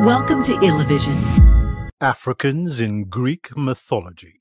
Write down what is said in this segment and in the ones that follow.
Welcome to Ilivision. Africans in Greek mythology.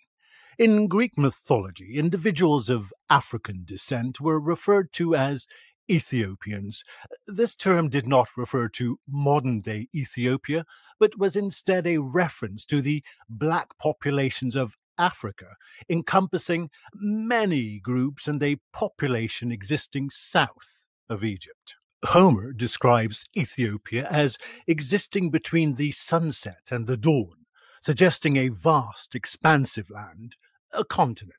In Greek mythology, individuals of African descent were referred to as Ethiopians. This term did not refer to modern-day Ethiopia, but was instead a reference to the black populations of Africa, encompassing many groups and a population existing south of Egypt. Homer describes Ethiopia as existing between the sunset and the dawn, suggesting a vast, expansive land, a continent.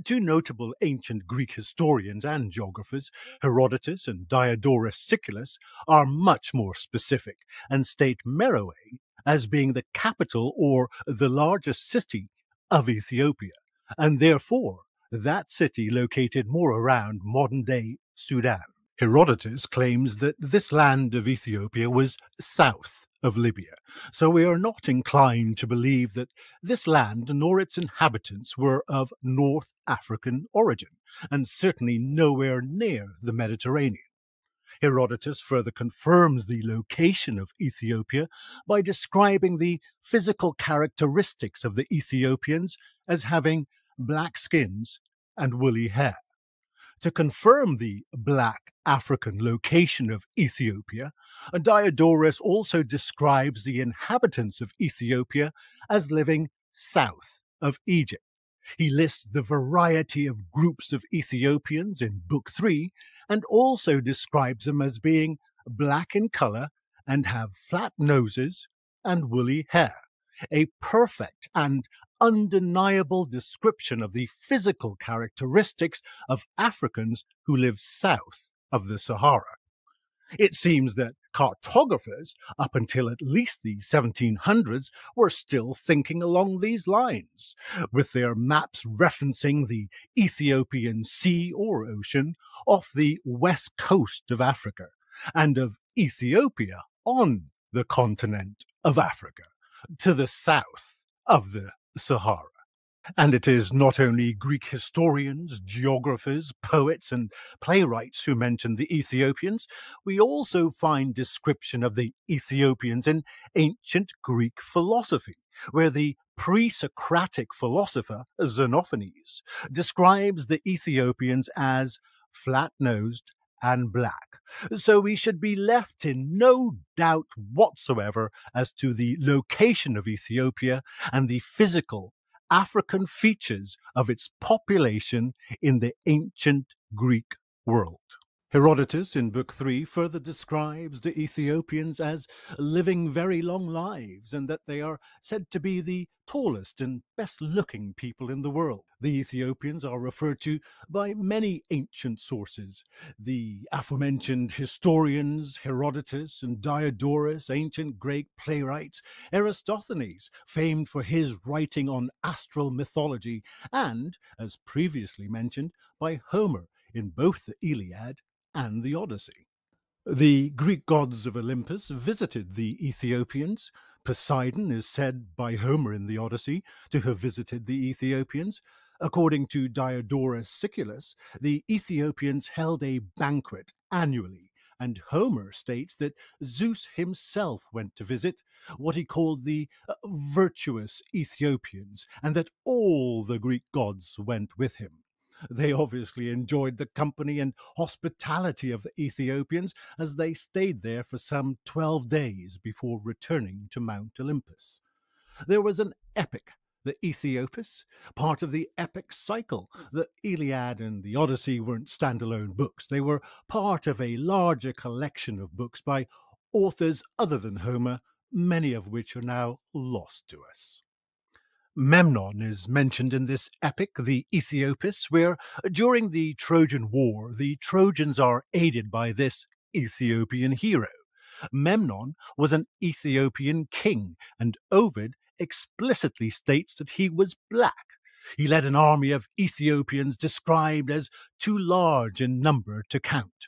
Two notable ancient Greek historians and geographers, Herodotus and Diodorus Siculus, are much more specific and state Meroe as being the capital or the largest city of Ethiopia, and therefore that city located more around modern-day Sudan. Herodotus claims that this land of Ethiopia was south of Libya, so we are not inclined to believe that this land nor its inhabitants were of North African origin, and certainly nowhere near the Mediterranean. Herodotus further confirms the location of Ethiopia by describing the physical characteristics of the Ethiopians as having black skins and woolly hair. To confirm the black African location of Ethiopia, Diodorus also describes the inhabitants of Ethiopia as living south of Egypt. He lists the variety of groups of Ethiopians in Book 3 and also describes them as being black in color and have flat noses and woolly hair, a perfect and undeniable description of the physical characteristics of Africans who live south of the Sahara. It seems that cartographers, up until at least the 1700s, were still thinking along these lines, with their maps referencing the Ethiopian Sea or Ocean off the west coast of Africa, and of Ethiopia on the continent of Africa, to the south of the Sahara. And it is not only Greek historians, geographers, poets, and playwrights who mention the Ethiopians. We also find description of the Ethiopians in ancient Greek philosophy, where the pre-Socratic philosopher Xenophanes describes the Ethiopians as flat-nosed and black. So we should be left in no doubt whatsoever as to the location of Ethiopia and the physical African features of its population in the ancient Greek world. Herodotus in Book 3 further describes the Ethiopians as living very long lives and that they are said to be the tallest and best-looking people in the world. The Ethiopians are referred to by many ancient sources. The aforementioned historians, Herodotus and Diodorus, ancient Greek playwrights, Aristophanes, famed for his writing on astral mythology, and, as previously mentioned, by Homer in both the Iliad and the Odyssey. The Greek gods of Olympus visited the Ethiopians. Poseidon is said by Homer in the Odyssey to have visited the Ethiopians. According to Diodorus Siculus, the Ethiopians held a banquet annually, and Homer states that Zeus himself went to visit what he called the virtuous Ethiopians, and that all the Greek gods went with him. They obviously enjoyed the company and hospitality of the Ethiopians as they stayed there for some 12 days before returning to Mount Olympus. There was an epic, the Aethiopis, part of the epic cycle. The Iliad and the Odyssey weren't standalone books. They were part of a larger collection of books by authors other than Homer, many of which are now lost to us. Memnon is mentioned in this epic, the Aethiopis, where during the Trojan War, the Trojans are aided by this Ethiopian hero. Memnon was an Ethiopian king, and Ovid explicitly states that he was black. He led an army of Ethiopians described as too large in number to count.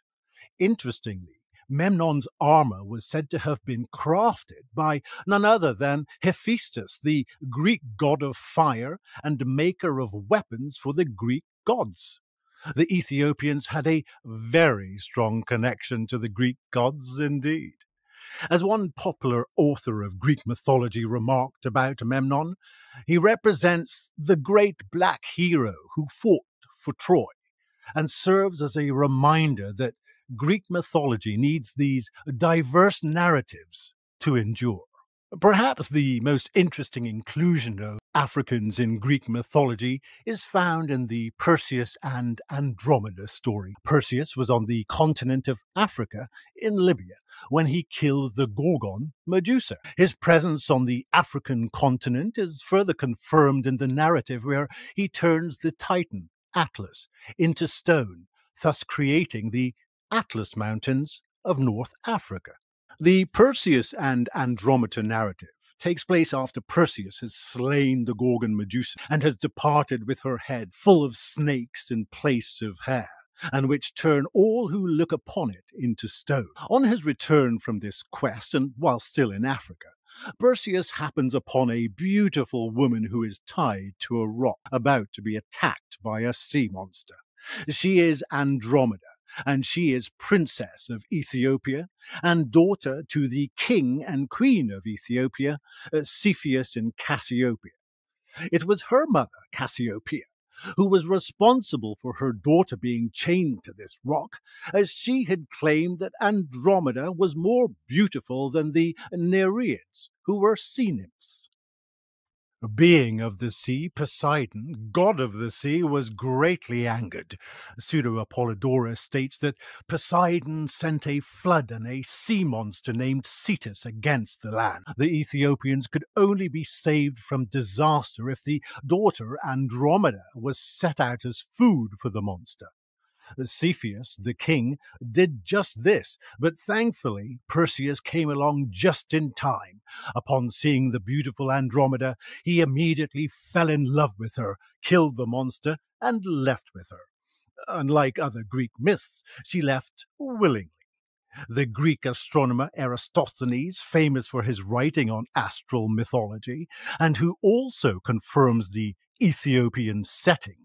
Interestingly, Memnon's armor was said to have been crafted by none other than Hephaestus, the Greek god of fire and maker of weapons for the Greek gods. The Ethiopians had a very strong connection to the Greek gods indeed. As one popular author of Greek mythology remarked about Memnon, he represents the great black hero who fought for Troy and serves as a reminder that Greek mythology needs these diverse narratives to endure. Perhaps the most interesting inclusion of Africans in Greek mythology is found in the Perseus and Andromeda story. Perseus was on the continent of Africa in Libya when he killed the Gorgon Medusa. His presence on the African continent is further confirmed in the narrative where he turns the Titan, Atlas, into stone, thus creating the Atlas Mountains of North Africa. The Perseus and Andromeda narrative takes place after Perseus has slain the Gorgon Medusa and has departed with her head full of snakes in place of hair, and which turn all who look upon it into stone. On his return from this quest, and while still in Africa, Perseus happens upon a beautiful woman who is tied to a rock, about to be attacked by a sea monster. She is Andromeda, and she is princess of Ethiopia and daughter to the king and queen of Ethiopia, Cepheus and Cassiopeia. It was her mother, Cassiopeia, who was responsible for her daughter being chained to this rock, as she had claimed that Andromeda was more beautiful than the Nereids, who were sea nymphs. Being of the sea, Poseidon, god of the sea, was greatly angered. Pseudo-Apollodorus states that Poseidon sent a flood and a sea monster named Cetus against the land. The Ethiopians could only be saved from disaster if the daughter Andromeda was set out as food for the monster. Cepheus, the king, did just this, but thankfully Perseus came along just in time. Upon seeing the beautiful Andromeda, he immediately fell in love with her, killed the monster, and left with her. Unlike other Greek myths, she left willingly. The Greek astronomer Eratosthenes, famous for his writing on astral mythology, and who also confirms the Ethiopian setting,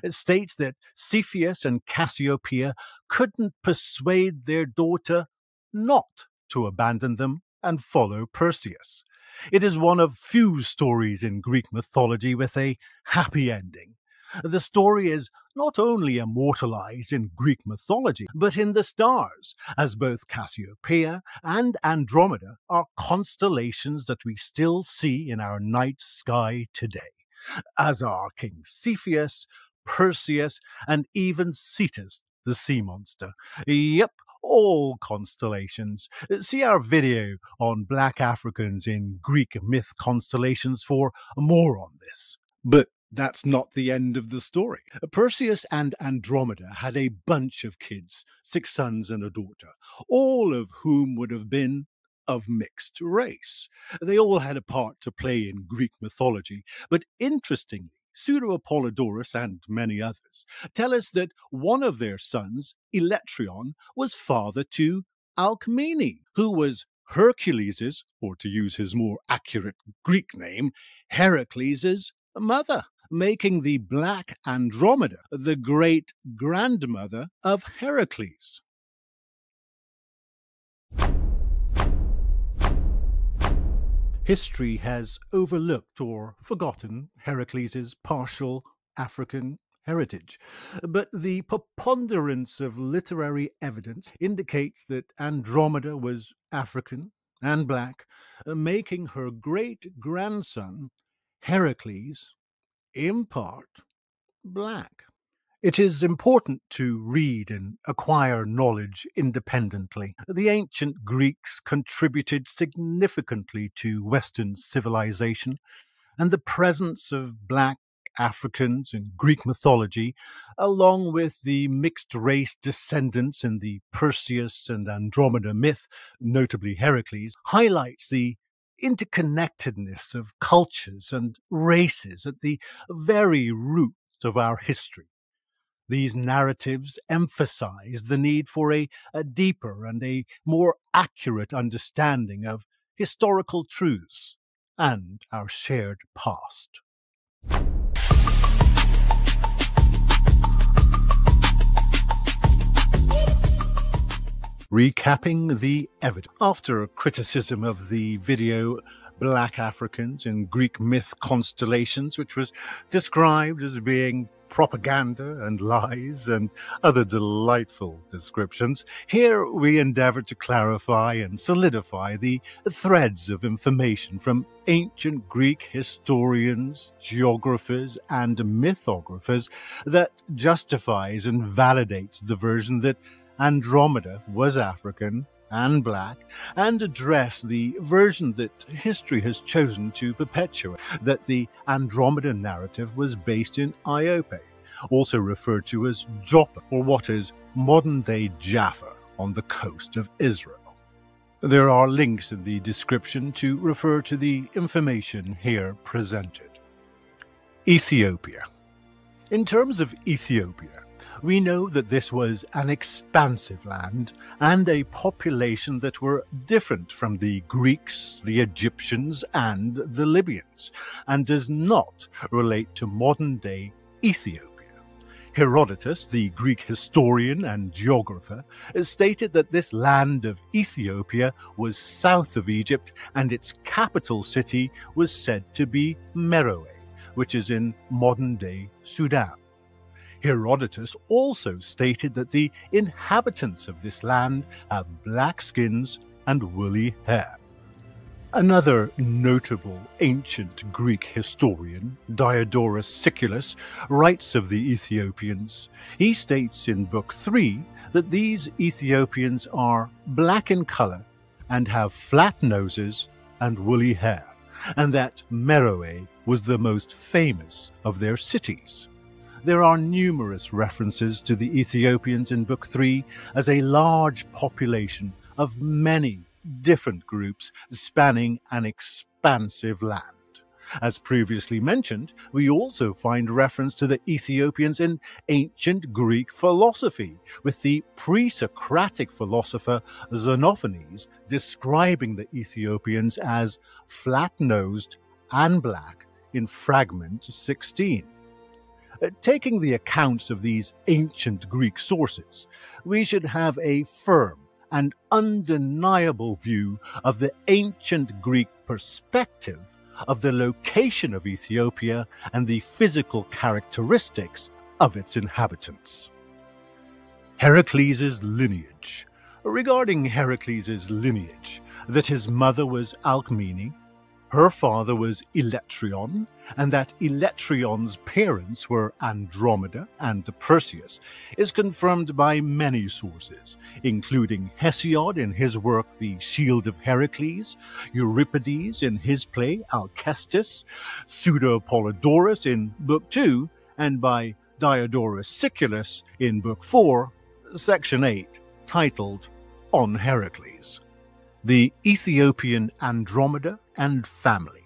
states that Cepheus and Cassiopeia couldn't persuade their daughter not to abandon them and follow Perseus. It is one of few stories in Greek mythology with a happy ending. The story is not only immortalized in Greek mythology, but in the stars, as both Cassiopeia and Andromeda are constellations that we still see in our night sky today, as are King Cepheus, Perseus, and even Cetus, the sea monster. Yep, all constellations. See our video on Black Africans in Greek myth constellations for more on this. But that's not the end of the story. Perseus and Andromeda had a bunch of kids, 6 sons and a daughter, all of whom would have been of mixed race. They all had a part to play in Greek mythology, but interestingly, Pseudo-Apollodorus and many others tell us that one of their sons, Electryon, was father to Alcmene, who was Hercules', or to use his more accurate Greek name, Heracles' mother, making the black Andromeda the great-grandmother of Heracles. History has overlooked or forgotten Heracles' partial African heritage, but the preponderance of literary evidence indicates that Andromeda was African and black, making her great-grandson, Heracles, in part, black. It is important to read and acquire knowledge independently. The ancient Greeks contributed significantly to Western civilization, and the presence of black Africans in Greek mythology, along with the mixed-race descendants in the Perseus and Andromeda myth, notably Heracles, highlights the interconnectedness of cultures and races at the very roots of our history. These narratives emphasize the need for a deeper and a more accurate understanding of historical truths and our shared past. Recapping the evidence. After a criticism of the video Black Africans in Greek myth constellations, which was described as being propaganda and lies and other delightful descriptions, here we endeavour to clarify and solidify the threads of information from ancient Greek historians, geographers, and mythographers that justifies and validates the version that Andromeda was African and black, and address the version that history has chosen to perpetuate, that the Andromeda narrative was based in Iope, also referred to as Jaffa, or what is modern-day Jaffa on the coast of Israel. There are links in the description to refer to the information here presented. Ethiopia. In terms of Ethiopia, we know that this was an expansive land and a population that were different from the Greeks, the Egyptians, and the Libyans, and does not relate to modern-day Ethiopia. Herodotus, the Greek historian and geographer, stated that this land of Ethiopia was south of Egypt, and its capital city was said to be Meroe, which is in modern-day Sudan. Herodotus also stated that the inhabitants of this land have black skins and woolly hair. Another notable ancient Greek historian, Diodorus Siculus, writes of the Ethiopians. He states in Book 3 that these Ethiopians are black in color and have flat noses and woolly hair, and that Meroe was the most famous of their cities. There are numerous references to the Ethiopians in Book 3 as a large population of many different groups spanning an expansive land. As previously mentioned, we also find reference to the Ethiopians in ancient Greek philosophy, with the pre-Socratic philosopher Xenophanes describing the Ethiopians as flat-nosed and black in Fragment 16. Taking the accounts of these ancient Greek sources, we should have a firm and undeniable view of the ancient Greek perspective of the location of Ethiopia and the physical characteristics of its inhabitants. Heracles' lineage. Regarding Heracles' lineage, that his mother was Alcmene, her father was Electrion, and that Electrion's parents were Andromeda and Perseus, is confirmed by many sources, including Hesiod in his work The Shield of Heracles, Euripides in his play Alcestis, Pseudo-Apollodorus in Book 2, and by Diodorus Siculus in Book 4, Section 8, titled On Heracles. The Ethiopian Andromeda and Family.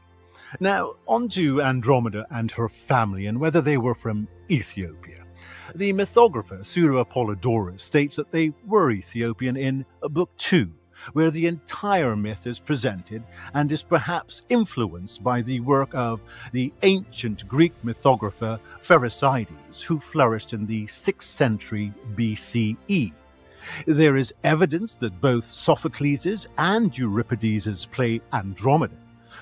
Now, on to Andromeda and her family and whether they were from Ethiopia. The mythographer Pseudo-Apollodorus states that they were Ethiopian in Book 2, where the entire myth is presented and is perhaps influenced by the work of the ancient Greek mythographer Pherecydes, who flourished in the 6th century BCE. There is evidence that both Sophocles' and Euripides' play Andromeda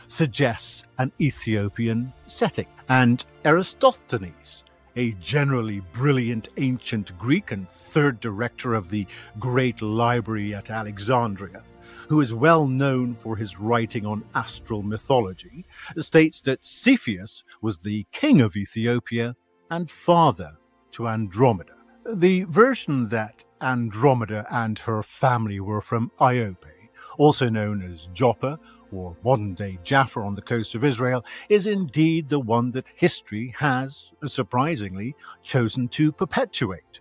suggests an Ethiopian setting, and Eratosthenes, a generally brilliant ancient Greek and third director of the Great Library at Alexandria, who is well known for his writing on astral mythology, states that Cepheus was the king of Ethiopia and father to Andromeda. The version that Andromeda and her family were from Iope, also known as Joppa or modern-day Jaffa on the coast of Israel, is indeed the one that history has, surprisingly, chosen to perpetuate.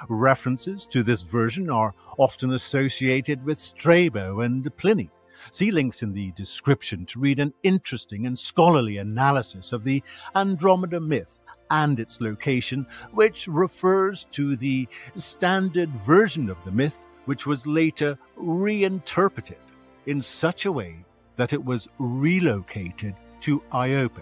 References to this version are often associated with Strabo and Pliny. See links in the description to read an interesting and scholarly analysis of the Andromeda myth and its location, which refers to the standard version of the myth, which was later reinterpreted in such a way that it was relocated to Iope,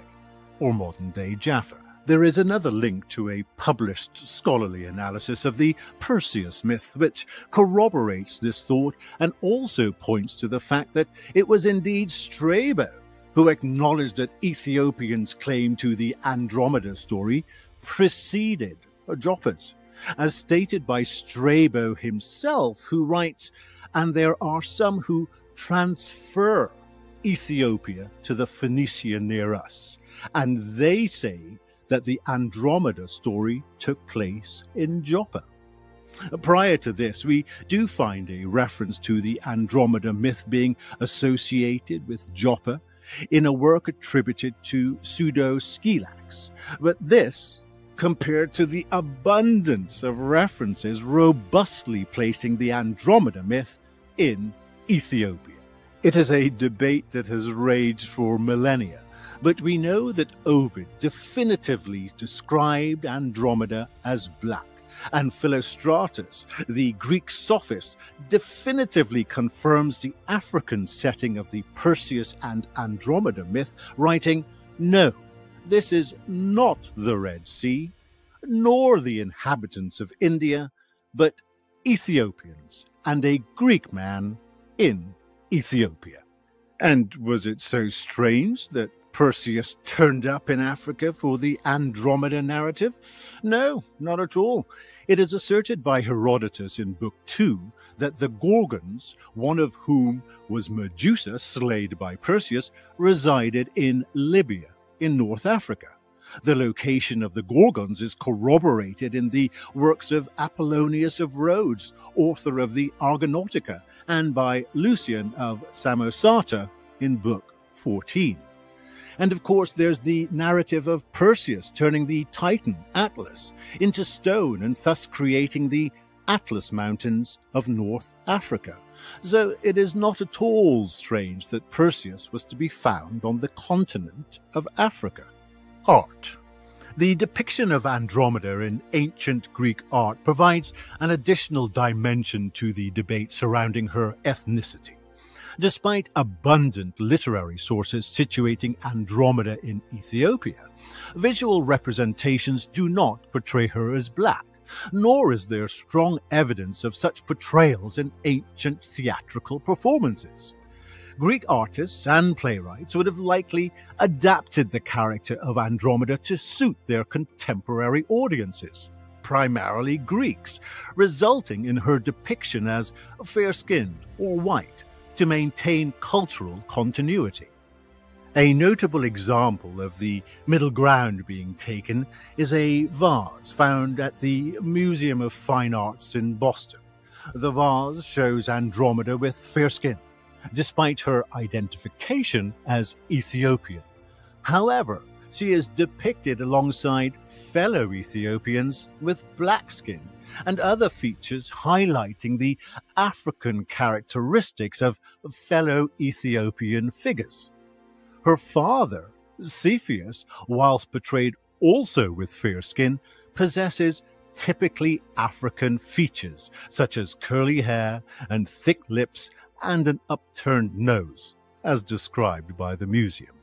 or modern-day Jaffa. There is another link to a published scholarly analysis of the Perseus myth, which corroborates this thought and also points to the fact that it was indeed Strabo who acknowledged that Ethiopians' claim to the Andromeda story preceded Joppa's, as stated by Strabo himself, who writes, "And there are some who transfer Ethiopia to the Phoenicia near us, and they say that the Andromeda story took place in Joppa." Prior to this, we do find a reference to the Andromeda myth being associated with Joppa in a work attributed to Pseudo-Scylax, but this compared to the abundance of references robustly placing the Andromeda myth in Ethiopia. It is a debate that has raged for millennia, but we know that Ovid definitively described Andromeda as black, and Philostratus, the Greek sophist, definitively confirms the African setting of the Perseus and Andromeda myth, writing, "No, this is not the Red Sea, nor the inhabitants of India, but Ethiopians and a Greek man in Ethiopia." And was it so strange that Perseus turned up in Africa for the Andromeda narrative? No, not at all. It is asserted by Herodotus in Book 2 that the Gorgons, one of whom was Medusa, slayed by Perseus, resided in Libya, in North Africa. The location of the Gorgons is corroborated in the works of Apollonius of Rhodes, author of the Argonautica, and by Lucian of Samosata in Book 14. And of course there's the narrative of Perseus turning the Titan, Atlas, into stone and thus creating the Atlas Mountains of North Africa. So it is not at all strange that Perseus was to be found on the continent of Africa. Art. The depiction of Andromeda in ancient Greek art provides an additional dimension to the debate surrounding her ethnicity. Despite abundant literary sources situating Andromeda in Ethiopia, visual representations do not portray her as black, nor is there strong evidence of such portrayals in ancient theatrical performances. Greek artists and playwrights would have likely adapted the character of Andromeda to suit their contemporary audiences, primarily Greeks, resulting in her depiction as fair-skinned or white, to maintain cultural continuity. A notable example of the middle ground being taken is a vase found at the Museum of Fine Arts in Boston. The vase shows Andromeda with fair skin, despite her identification as Ethiopian. However, she is depicted alongside fellow Ethiopians with black skin and other features highlighting the African characteristics of fellow Ethiopian figures. Her father, Cepheus, whilst portrayed also with fair skin, possesses typically African features such as curly hair and thick lips and an upturned nose, as described by the museum.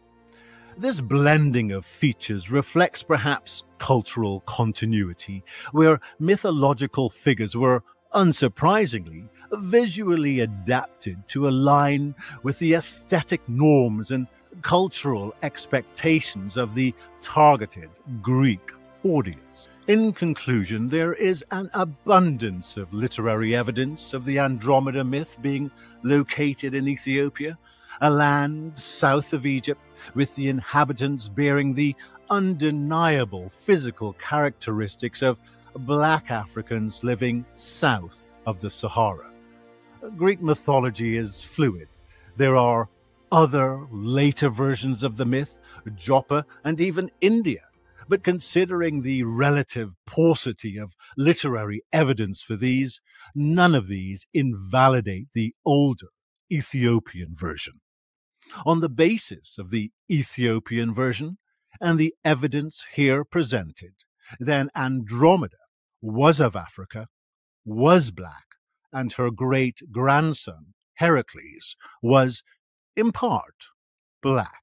This blending of features reflects perhaps cultural continuity, where mythological figures were, unsurprisingly, visually adapted to align with the aesthetic norms and cultural expectations of the targeted Greek audience. In conclusion, there is an abundance of literary evidence of the Andromeda myth being located in Ethiopia, a land south of Egypt, with the inhabitants bearing the undeniable physical characteristics of black Africans living south of the Sahara. Greek mythology is fluid. There are other later versions of the myth, Joppa and even India, but considering the relative paucity of literary evidence for these, none of these invalidate the older Ethiopian version. On the basis of the Ethiopian version and the evidence here presented, then Andromeda was of Africa, was black, and her great-grandson, Heracles, was, in part, black.